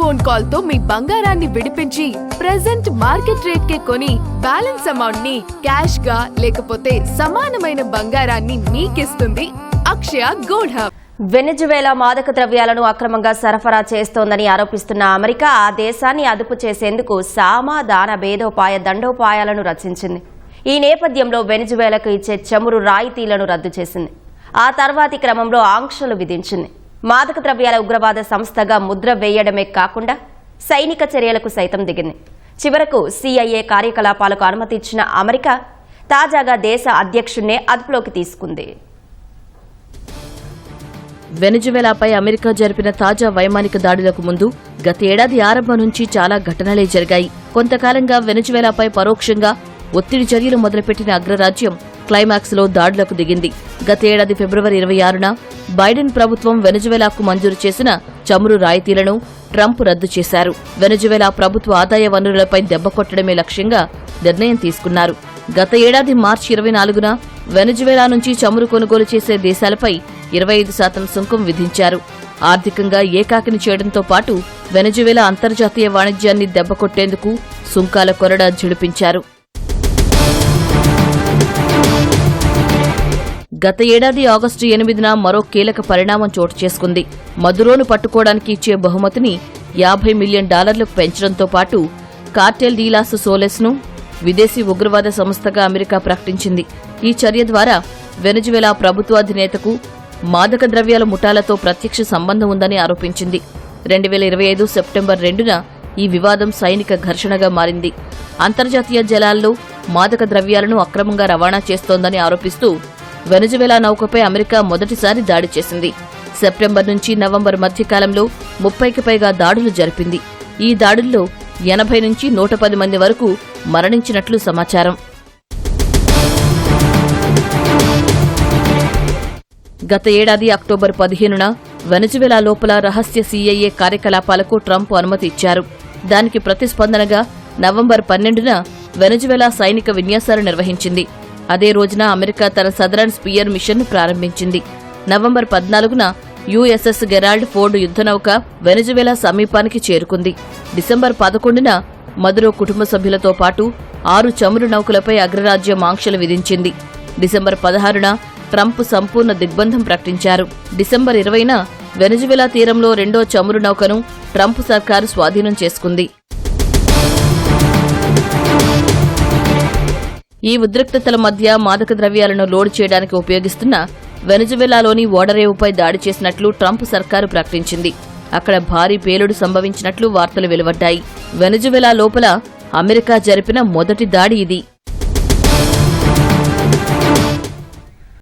Phone call తో మీ బంగారాన్ని విడిపించి ప్రెజెంట్ మార్కెట్ రేట్ కే కొని బ్యాలెన్స్ అమౌంట్ ని క్యాష్ గా లేకపోతే సమానమైన బంగారాన్ని మీకిస్తుంది అక్షయ గోల్డ్ హబ్. వెనెజువేలా మాదక ద్రవ్యాలను అక్రమంగా సరఫరా చేస్తోందని ఆరోపిస్తున్న అమెరికా ఆ దేశాన్ని అదుపు చేసేందుకు సామాధాన భేదోపాయ దండోపాయాలను రచించింది. ఈ నేపథ్యంలో వెనెజువేలాకు ఇచ్చే చమురు రాయితీలను రద్దు చేసింది. ఆ తర్వాతి క్రమంలో ఆంక్షలు విధించింది. మాదక ద్రవ్యాల ఉగ్రవాద సంస్థగా ముద్ర వేయడమే కాకుండా సైనిక చర్యలకు సైతం దిగింది. చివరకు CIA కార్యకలాపాలకు అనుమతి ఇచ్చిన అమెరికా తాజాగా దేశ అధ్యక్షుడినే అదుపులోకి తీసుకుంది. వెనెజువేలాపై అమెరికా జరిపిన తాజా వైమానిక దాడులకు ముందు గత ఏడాది ఆరంభం నుంచి చాలా ఘటనలే జరిగాయి. కొంతకాలంగా వెనెజువేలాపై పరోక్షంగా ఒత్తిడి చర్యలు మొదలుపెట్టిన అగ్రరాజ్యం క్లైమాక్స్ లో దాడులకు దిగింది. గత ఏడాది ఫిబ్రవరి 26న బైడెన్ ప్రభుత్వం వెనెజువేలాకు మంజూరు చేసిన చమురు రాయితీలను ట్రంప్ రద్దు చేశారు. వెనెజువేలా ప్రభుత్వ ఆదాయ వనరులపై దెబ్బకొట్టడమే లక్ష్యంగా నిర్ణయం తీసుకున్నారు. గత ఏడాది మార్చి 24న వెనెజువేలా నుంచి చమురు కొనుగోలు చేసే దేశాలపై 25% సుంకం విధించారు. ఆర్థికంగా ఏకాకిని చేయడంతో పాటు వెనెజువేలా అంతర్జాతీయ వాణిజ్యాన్ని దెబ్బకొట్టేందుకు సుంకాల కొరడా ఝిడిపించారు. గత ఏడాది ఆగస్టు 8న మరో కీలక పరిణామం చోటు చేసుకుంది. మదురోను పట్టుకోవడానికి ఇచ్చే బహుమతిని $50 మిలియన్ పెంచడంతో పాటు కార్టెల్ డీలాస్ సోలెస్ ను విదేశీ ఉగ్రవాద సంస్థగా అమెరికా ప్రకటించింది. ఈ చర్య ద్వారా వెనెజువేలా ప్రభుత్వాధినేతకు మాదక ద్రవ్యాల ముఠాలతో ప్రత్యక్ష సంబంధం ఉందని ఆరోపించింది. 2025 సెప్టెంబర్ 2న ఈ వివాదం సైనిక ఘర్షణగా మారింది. అంతర్జాతీయ జలాల్లో మాదక ద్రవ్యాలను అక్రమంగా రవాణా చేస్తోందని ఆరోపిస్తూ వెనెజువేలా నౌకపై అమెరికా మొదటిసారి దాడి చేసింది. సెప్టెంబర్ నుంచి నవంబర్ మధ్యకాలంలో 30కి పైగా దాడులు జరిపింది. ఈ దాడుల్లో 80 నుంచి 110 మంది వరకు మరణించినట్లు సమాచారం. గత ఏడాది అక్టోబర్ 15న వెనెజువేలా లోపల రహస్య CIA కార్యకలాపాలకు ట్రంప్ అనుమతి ఇచ్చారు. దానికి ప్రతిస్పందనగా నవంబర్ 12న వెనెజువేలా సైనిక విన్యాసాలు నిర్వహించింది. అదే రోజున అమెరికా తన సదరన్ స్పియర్ మిషన్ ప్రారంభించింది. నవంబర్ 14న USS గెరాల్డ్ ఫోర్డ్ యుద్ధనౌక వెనెజువేలా సమీపానికి చేరుకుంది. డిసెంబర్ 11న మదురో కుటుంబ సభ్యులతో పాటు 6 చమురు నౌకలపై అగ్రరాజ్యం ఆంక్షలు విధించింది. డిసెంబర్ 16న ట్రంప్ సంపూర్ణ దిగ్బంధం ప్రకటించారు. డిసెంబర్ 20న వెనెజువేలా తీరంలో రెండో చమురు నౌకను ట్రంప్ సర్కారు స్వాధీనం చేసుకుంది. ఈ ఉద్రిక్తతల మధ్య మాదక ద్రవ్యాలను లోడ్ చేయడానికి ఉపయోగిస్తున్న వెనెజువేలాలోని ఓడరేవుపై దాడి చేసినట్లు ట్రంప్ సర్కారు ప్రకటించింది. అక్కడ భారీ పేలుడు సంభవించినట్లు వార్తలు వెలువడ్డాయి. వెనెజువేలా లోపల అమెరికా జరిపిన మొదటి దాడి ఇది.